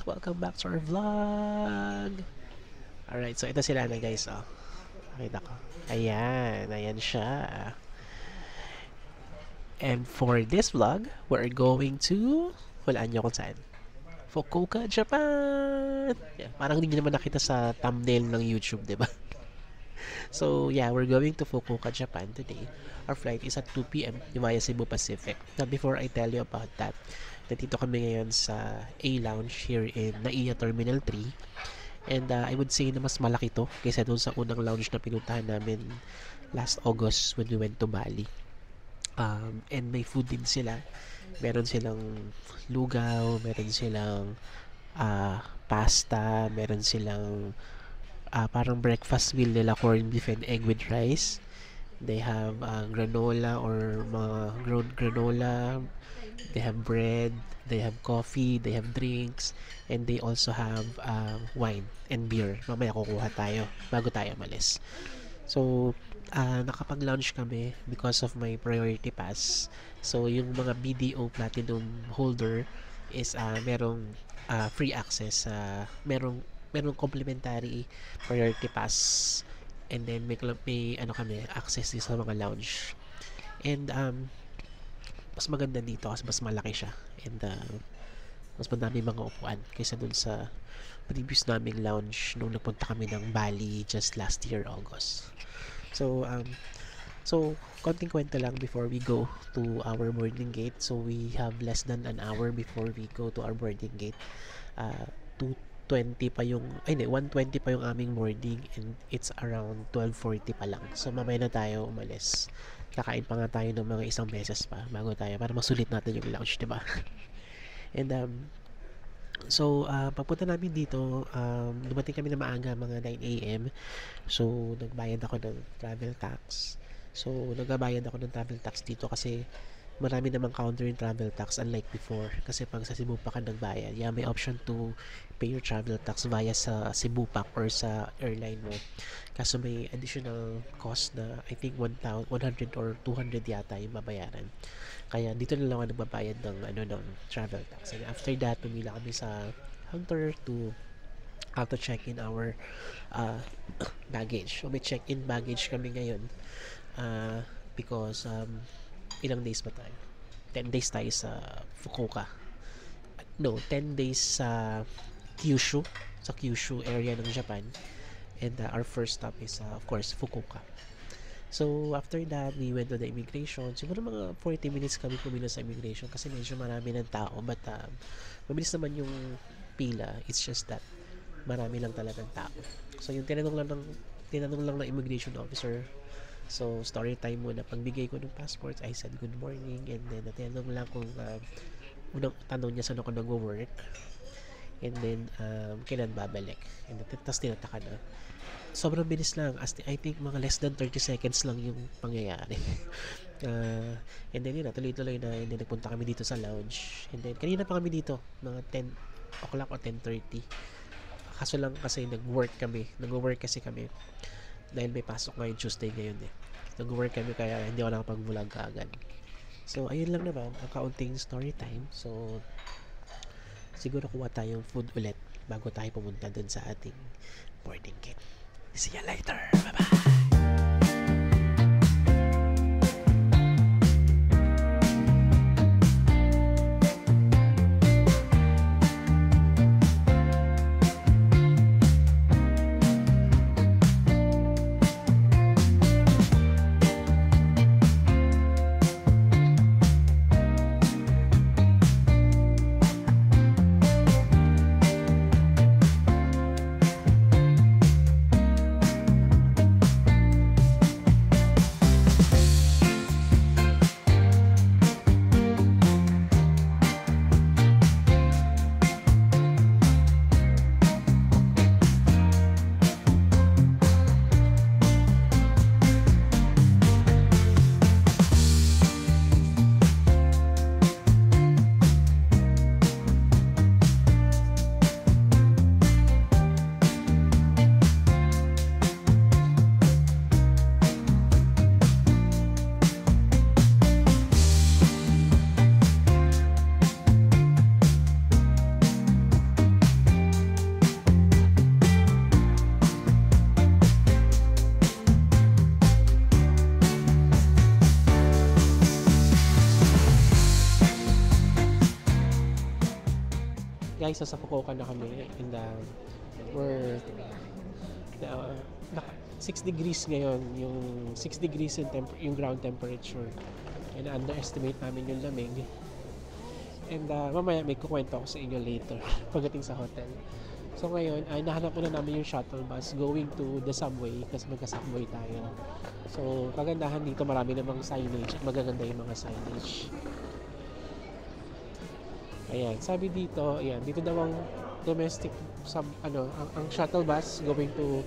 guys! Welcome back to our vlog! Alright, so ito sila na guys, oh. Nakita ko. Ayan siya. And for this vlog, we're going to... Walaan nyo kung saan. Fukuoka, Japan! Yeah, parang hindi nyo naman nakita sa thumbnail ng YouTube, di ba? So, yeah, we're going to Fukuoka, Japan today. Our flight is at 2 p.m. via Cebu Pacific. Now, before I tell you about that, nandito kami ngayon sa A-Lounge here in NAIA Terminal 3. And I would say na mas malaki to kaysa doon sa unang lounge na pinuntahan namin last August when we went to Bali. And may food din sila. Meron silang lugaw, meron silang pasta, meron silang parang breakfast meal nila, corned beef and egg with rice. They have granola or mga ground granola. They have bread, they have coffee, they have drinks, and they also have wine and beer. Mamaya kukuha tayo bago tayo malis. So, nakapag-lounge kami because of my priority pass. So, yung mga BDO Platinum holder is merong free access. Merong complimentary priority pass, and then may kami access din sa mga lounge. And mas maganda dito kasi mas malaki siya, and mas madami mga upuan kaysa dun sa previous naming lounge nung nagpunta kami ng Bali just last year August. So konting kwento lang before we go to our boarding gate. So we have less than an hour before we go to our boarding gate. 2:20 pa yung 1:20 pa yung aming boarding, and it's around 12:40 pa lang. So mamaya na tayo umalis. Kakain pa nga tayo ng mga isang beses pa bago tayo para masulit natin yung lounge, diba? And pagpunta namin dito, dumating kami na maaga, mga 9 a.m. So nagbayad ako ng travel tax. So nagbabayad ako ng travel tax dito kasi marami namang counter in travel tax, unlike before. Kasi pag sa Cebu pa ka nagbayad, may option to pay your travel tax via sa Cebu Pack or sa airline mo. Kaso may additional cost na I think 100 or 200 yata yung babayaran. Kaya dito na lang ako nagbabayad ng travel tax. And after that, pumila kami sa counter to check in our baggage. So may check-in baggage kami ngayon because ilang days ba tayo? 10 days tayo sa Fukuoka. No, 10 days sa Kyushu area ng Japan. And our first stop is of course Fukuoka. So after that, we went to the immigration. Siguro mga 40 minutes kami pumila sa immigration kasi medyo marami ng tao, but mabilis naman yung pila. It's just that marami lang talagang tao. So yung tinanong lang ng immigration officer. So, story time muna. Pagbigay ko ng passport, I said good morning, and then natanong lang kung unang tanong niya saan ako nag-work, and then kailan babalik, and then tapos tinataka na. Sobrang bilis lang, I think mga less than 30 seconds lang yung pangyayari. And then yun na, tuloy-tuloy na, and then nagpunta kami dito sa lounge, and then kanina pa kami dito mga 10 o'clock o 10:30. Kaso lang kasi nag-work kasi kami dahil may pasok ngayon Tuesday ngayon nag-work kami kaya hindi ako nakapag-vlog kaagad. So ayun lang naman ang kaunting story time. So siguro kuha tayong food ulit bago tayo pumunta dun sa ating boarding gate. See you later, bye bye. Guys, sa Fukuoka na kami and we're 6 degrees ngayon, yung 6 degrees yung ground temperature. And underestimate namin yung lamig. And mamaya may kukwento ako sa inyo later pagdating sa hotel. So ngayon, ay nahanap muna namin yung shuttle bus going to the subway kasi magka-subway tayo. So kagandahan dito, marami namang signage at magaganda yung mga signage. Ayan, sabi dito, ayan, dito daw ang domestic ang shuttle bus going to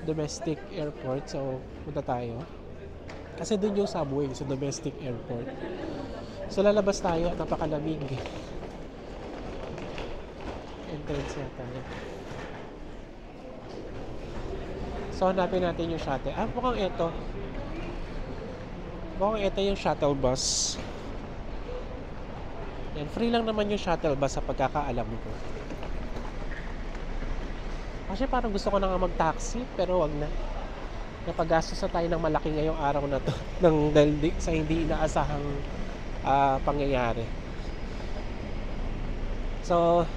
domestic airport. So punta tayo. Kasi doon yung subway sa domestic airport. So lalabas tayo at napakalamig. Entrance yata. So hanapin natin yung shuttle. Mukhang ito. Mukhang ito yung shuttle bus. Yan, free lang naman yung shuttle bus sa pagkakaalam ko. Kasi parang gusto ko na nga mag-taxi, pero wag na. Napagastos na tayo ng malaki ngayong araw na to dahil sa hindi inaasahang pangyayari. So,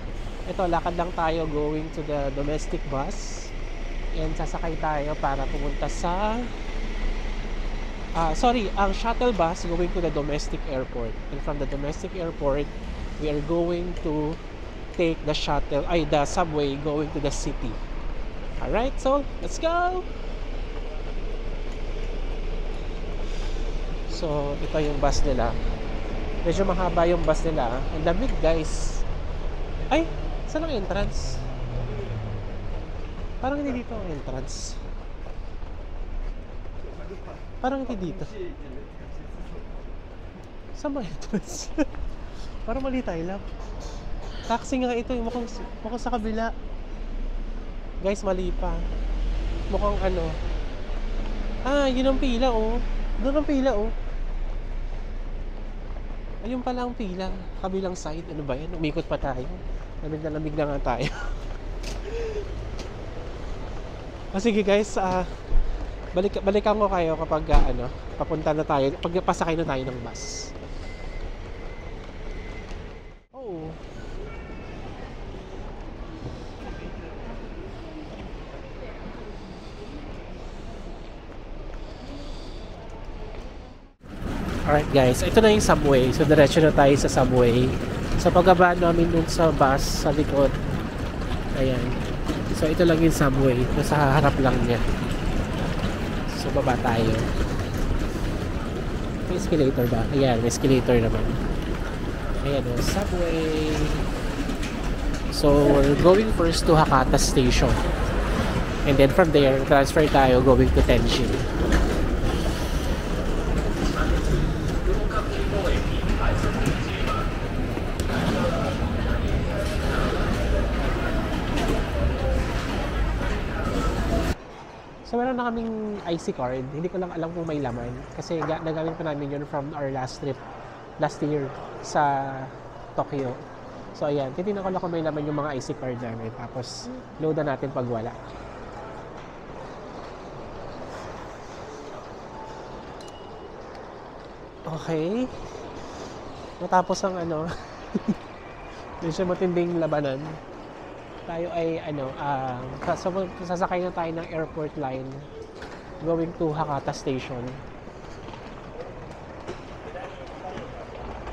ito, lakad lang tayo going to the domestic bus. And sasakay tayo para pumunta sa ang shuttle bus going to the domestic airport. And from the domestic airport, we are going to take the subway going to the city. Alright, so let's go! So, ito yung bus nila. Medyo mahaba yung bus nila. Ang lamig, guys. Ay, saan ang entrance? Parang hindi dito ang entrance. Parang hindi dito. Saan ba entrance? Parang mali tayo lang. Taxi nga ito, mukhang sa kabila. Guys, mali pa. Mukhang yun ang pila, oh. Doon ang pila, oh. Ayun pala ang pila. Kabilang side. Ano ba yan? Umikot pa tayo. Lamig na nga tayo. Sige guys, balikan ko kayo kapag papunta na tayo, pagpasakay na tayo ng bus. Oh. Alright guys, ito na yung subway. So diretso na tayo sa subway. So pagbaba namin dun sa bus sa likod. Ayan. So ito lang yung subway. Nasa harap lang niya. So baba tayo. May escalator ba? Ayan, may escalator naman. Ayan o, subway. So we're going first to Hakata Station. And then from there, transfer tayo going to Tenshin. So meron na kaming IC card. Hindi ko lang alam kung may laman. Kasi nagamit pa namin yun from our last trip last year sa Tokyo. So ayan, titignan ko lang kung may laman yung mga IC card namin. Tapos load na natin pag wala. Okay. Matapos ang medyo matinding labanan. Tayo ay sasakay na tayo ng airport line going to Hakata Station.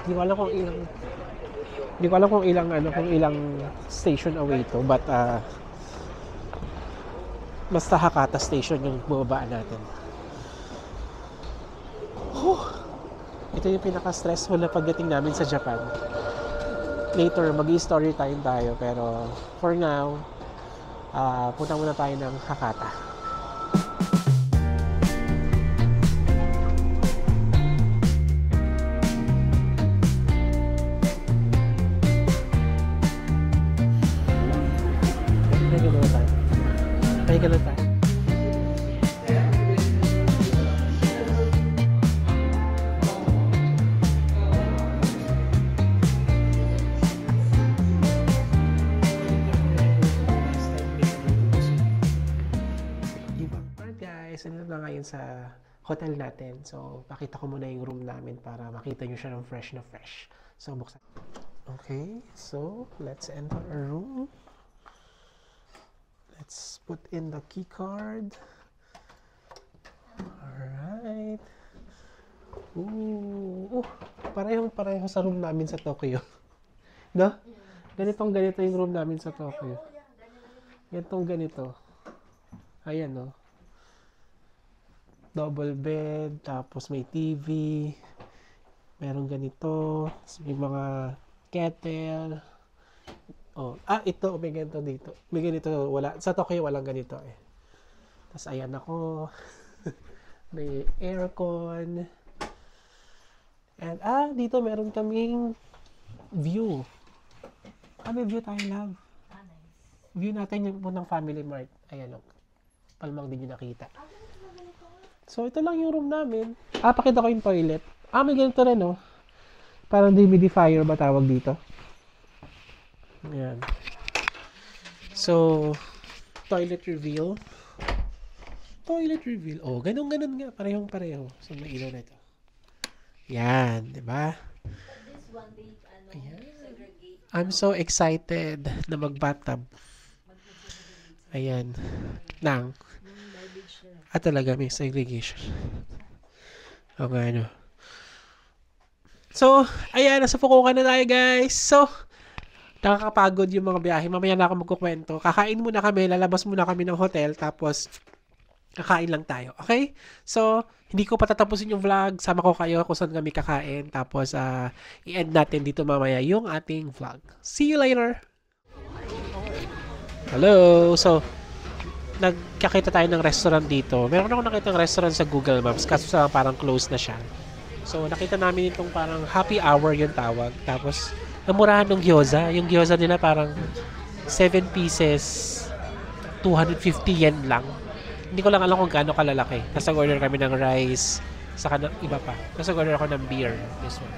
Hindi ko alam kung ilang station away to, but basta Hakata Station yung bubabaan natin. Ito yung pinaka-stressful na pagdating namin sa Japan. Later, mag-story time tayo, pero for now, punta muna tayo ng Hakata. Pahinga na tayo. Nandito na ngayon sa hotel natin. So, pakita ko muna yung room namin para makita nyo siya ng fresh na fresh. So, buksan. Okay, so let's enter a room. Let's put in the key card. Alright. Ooh, parehong-pareho sa room namin sa Tokyo. No? Ganito yung room namin sa Tokyo. Ganito. Ayan, no? Double bed, tapos may TV. Meron ganito. May mga kettle. Oh, ito, may ganito dito. May ganito, wala. Sa Tokyo, walang ganito eh. Tapos, ayan ako. May aircon. And, dito meron kaming view. May view tayo, love. View natin yung punang Family Mart. Ayan, look. Palmang din yung nakita. So, ito lang yung room namin. Pakita ko yung toilet. May ganito rin, oh. Parang dehumidifier ba tawag dito? Ayan. So, toilet reveal. Oh, ganun nga. Parehong-pareho. So, may ilaw na ito. Yan, di ba? Ayan. I'm so excited na mag-bathtub. Ayan. Talaga may segregation. Okay, ano. So, ayan. Nasa Fukuoka na tayo, guys. So, nakakapagod yung mga biyahe. Mamaya na ako magkukwento. Kakain muna kami. Lalabas muna kami ng hotel. Tapos, kakain lang tayo. Okay? So, hindi ko patatapusin yung vlog. Sama ko kayo kung saan kami kakain. Tapos, i-end natin dito mamaya yung ating vlog. See you later! Hello! So, nagkakita tayo ng restaurant dito. Meron ako nakita ng restaurant sa Google Maps. Kaso parang close na siya. So, nakita namin itong parang happy hour yung tawag. Tapos, namurahan ng gyoza. Yung gyoza nila parang 7 pieces, 250 yen lang. Hindi ko lang alam kung gaano kalalaki. Tapos nag-order kami ng rice, saka ng iba pa. Tapos nag-order ako ng beer. This one.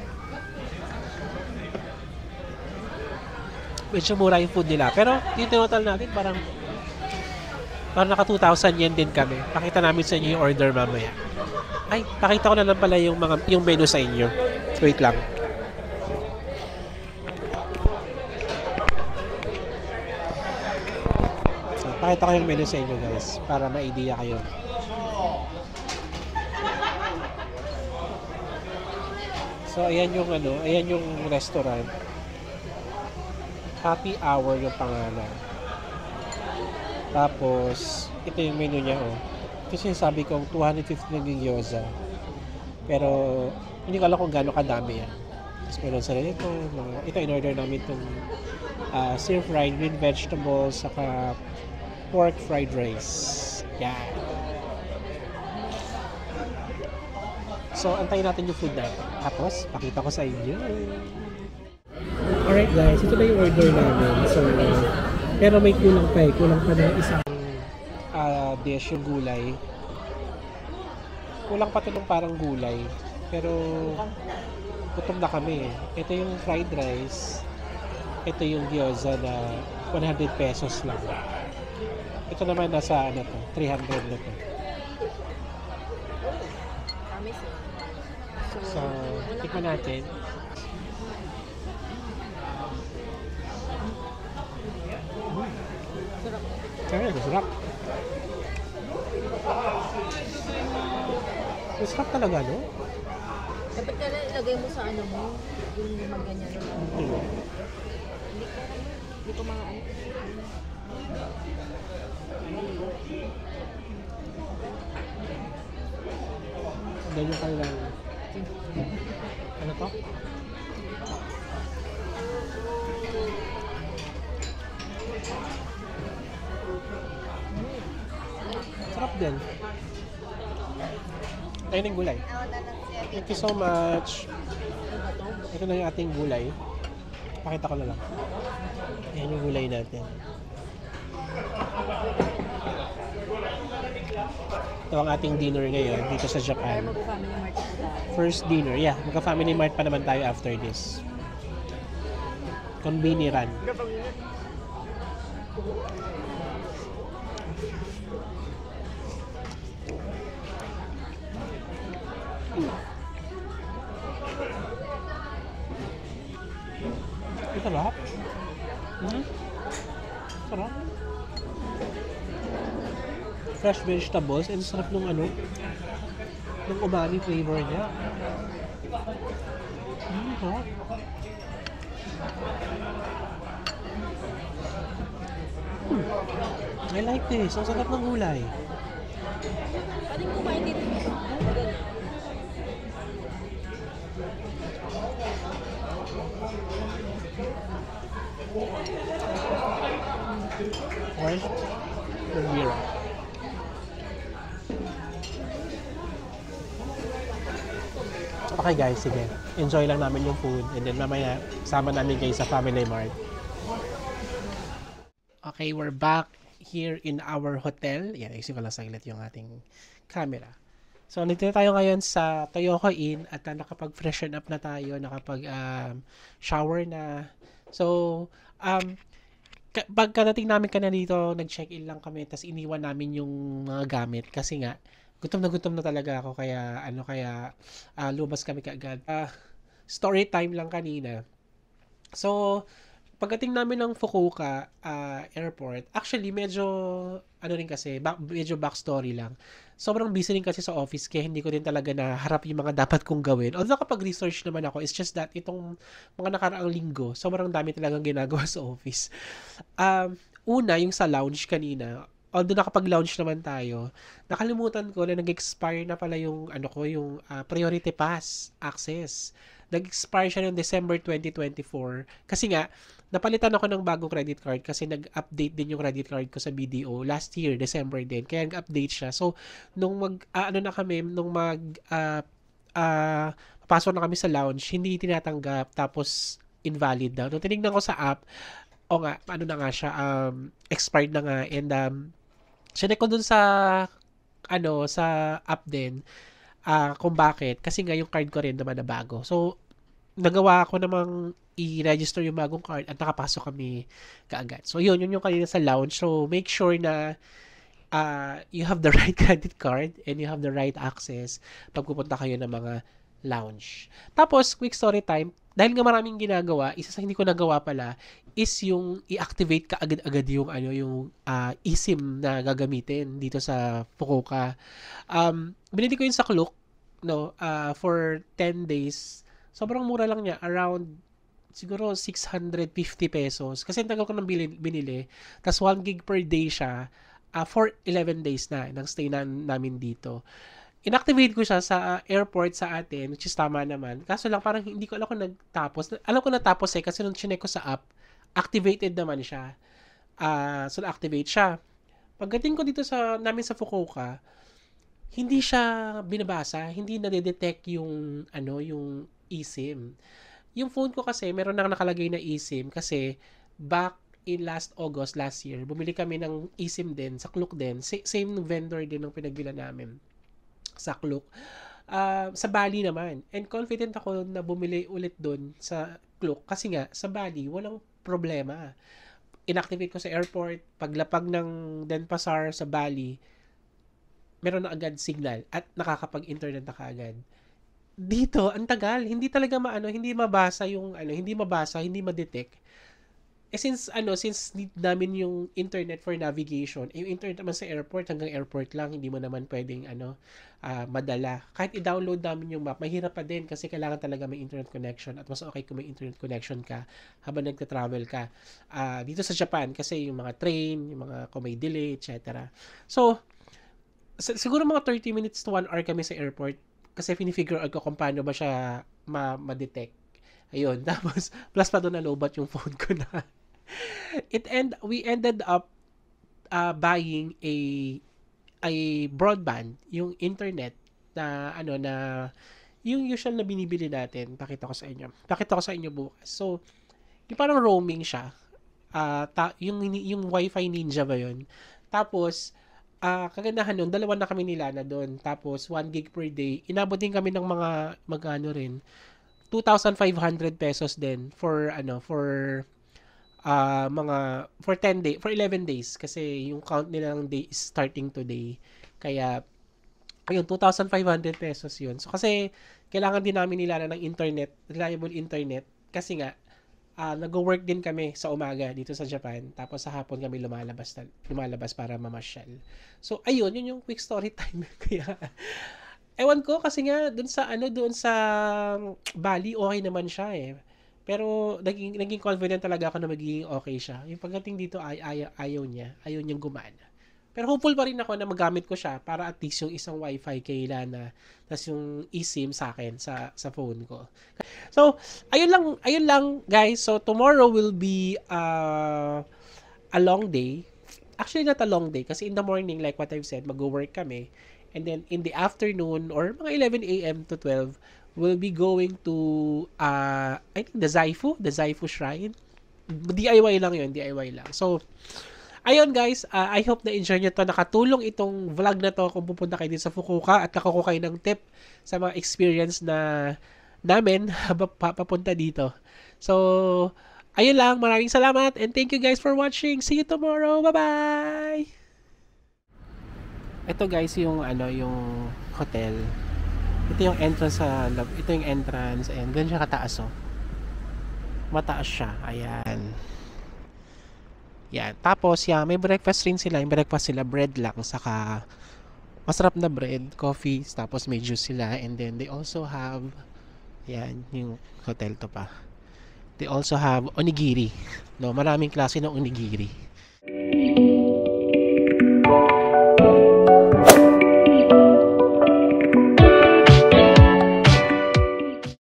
Medyo mura yung food nila. Pero yung tinotal natin, parang naka 2,000 yen din kami. Pakita namin sa inyo yung order mamaya. Pakita ko na lang pala yung menu sa inyo. Wait lang. Pakita ko yung menu sa inyo, guys, para ma-idea kayo. So, ayan yung restaurant. Happy Hour yung pangalan. Tapos, ito yung menu niya, oh. Kasi sabi kong 250 ng gyoza. Pero, hindi ko alam kung gaano kadami yan. Tapos, meron sila ito. Ito, in-order namin itong stir-fried with vegetables, saka pork fried rice. Yan. So, antayin natin yung food natin. Tapos, pakita ko sa inyo. Alright guys, ito na yung order namin. So, pero may kulang pa eh. Kulang pa na isang dish yung gulay. Kulang pa ito ng parang gulay. Pero, gutom na kami eh. Ito yung fried rice. Ito yung gyoza na 100 pesos lang. Ito naman nasa 300 na to. So, tikman natin. Masarap. Masarap talaga, no? Dapat ka na ilagay mo sa mo, yung ganyan. Hindi ko mga Ganyan ka lang. Ano to? Sarap din. Ayun yung gulay. Thank you so much. Ito na yung ating gulay. Pakita ko na lang. Ayan yung gulay natin. Ito ang ating dinner ngayon dito sa Japan. First dinner. Yeah, magka-family mart pa naman tayo after this. Konbiniran. Sarap. Sarap. Fresh vegetables and sarap nung ano, nung umami flavor niya. Sarap. I like this. Ang sarap ng gulay. Pwedeng kumain dito. Ganun. Orange and beer. Okay guys, sige. Enjoy lang namin yung food and then mamaya sama namin kayo sa Family Mart. Okay, we're back here in our hotel. Yan, ayusin ko lang saglit yung ating camera. So, nandito tayo ngayon sa Toyoko Inn at nakapag-freshen up na tayo, nakapag-shower na. So, pagkadating namin ka na dito, nag-check-in lang kami, tapos iniwan namin yung mga gamit kasi nga, gutom na talaga ako, kaya lumabas kami kaagad. Story time lang kanina. So, pagdating namin ng Fukuoka airport, actually medyo medyo backstory lang. Sobrang busy rin kasi sa office kaya hindi ko din talaga naharap yung mga dapat kong gawin. Although kapag research naman ako, it's just that itong mga nakaraang linggo, sobrang dami talagang ginagawa sa office. Una, yung sa lounge kanina, although nakapag-lounge naman tayo, nakalimutan ko na nag-expire na pala yung yung priority pass access. Nag-expire siya noong December 2024 kasi nga napalitan ako ng bagong credit card kasi nag-update din yung credit card ko sa BDO last year, December din. Kaya nag-update siya. So, nung papasok na kami sa lounge, hindi tinatanggap, tapos invalid daw. Nung tinignan ko sa app, expired na nga, and sinek ko dun sa app din, kung bakit, kasi nga yung card ko rin naman na bago. So, nagawa ko namang i-register yung bagong card at nakapasok kami kaagad. So, yun yung kanina sa lounge. So, make sure na you have the right credit card and you have the right access pag pupunta kayo ng mga lounge. Tapos, quick story time. Dahil nga maraming ginagawa, isa sa hindi ko nagawa pala is yung i-activate ka agad-agad yung eSIM na gagamitin dito sa Fukuoka. Binili ko yun sa Klook, for 10 days. Sobrang mura lang niya, around siguro 650 pesos. Kasi ang tagal ko nang binili. Tapos 1 gig per day siya for 11 days na ng stay namin dito. Inactivate ko siya sa airport sa atin, which is tama naman. Kaso lang parang hindi ko alam kung nagtapos. Alam ko natapos kasi nung chinek ko sa app, activated naman siya. So na-activate siya. Pagdating ko dito namin sa Fukuoka, hindi siya binabasa, hindi na-detect yung eSIM. Yung phone ko kasi meron nang nakalagay na eSIM kasi back in last year, bumili kami ng eSIM din sa Klook din. Same vendor din ng pinagbila namin sa Klook. Sa Bali naman. And confident ako na bumili ulit doon sa Klook kasi nga sa Bali walang problema. Inactivate ko sa airport, paglapag ng Denpasar sa Bali, meron na agad signal at nakakapag-internet na kaagad. Dito, ang tagal, hindi talaga hindi mabasa hindi ma-detect. Since need namin yung internet for navigation, yung internet naman sa airport, hanggang airport lang, hindi mo naman pwedeng madala. Kahit i-download namin yung map, mahirap pa din kasi kailangan talaga may internet connection at mas okay kung may internet connection ka habang nagta-travel ka. Dito sa Japan, kasi yung mga train, yung mga kung may delay, etc. So, siguro mga 30 minutes to 1 hour kami sa airport kasi finifigure out ko kung paano ba siya ma-detect. Ayun. Tapos, plus pa doon na-lowbat yung phone ko na. We ended up buying a broadband, yung internet na yung usual na binibili natin. Pakita ko sa inyo bukas. So, yung parang roaming siya. Yung Wi-Fi Ninja ba yun? Tapos, kagandahan nun, dalawa na kami nila na doon. Tapos, 1 gig per day. Inabot din kami ng mga magkano rin. 2,500 pesos din for 11 days kasi yung count nila ng day is starting today. Kaya ayun, 2,500 pesos yun. So kasi kailangan din namin nila ng internet, reliable internet kasi nga nag-work din kami sa umaga dito sa Japan. Tapos sa hapon kami lumalabas para mamasyal. So, ayun, yun yung quick story time. Kaya, ewan ko kasi nga doon sa Bali okay naman siya eh. Pero naging confident talaga ako na magiging okay siya. Yung pagdating dito ayaw niya, ayaw niyang gumana. Pero hopeful pa rin ako na magamit ko siya para at least yung isang wifi kay Lana, tas yung eSIM sa akin sa phone ko. So, ayun lang guys. So tomorrow will be a long day. Actually not a long day kasi in the morning like what I've said, mag-work kami. And then in the afternoon or mga 11 a.m. to 12, we'll be going to I think the Zaifu Shrine. DIY lang yun, DIY lang. So, ayun guys, I hope na enjoy nyo to. Nakatulong itong vlog na to kung pupunta kayo din sa Fukuoka at nakakuha kayo ng tip sa mga experience na namin papunta dito. So, ayun lang. Maraming salamat and thank you guys for watching. See you tomorrow. Bye-bye! Ito guys yung yung hotel. Ito yung entrance ito yung entrance and ganun siya kataas oh. Mataas siya. Ayan. Yan. Tapos, may breakfast rin sila. Yung breakfast sila, bread lang. Saka, masarap na bread, coffee, tapos may juice sila. And then, they also have, yan, yung hotel to pa. They also have onigiri. No, maraming klase ng onigiri.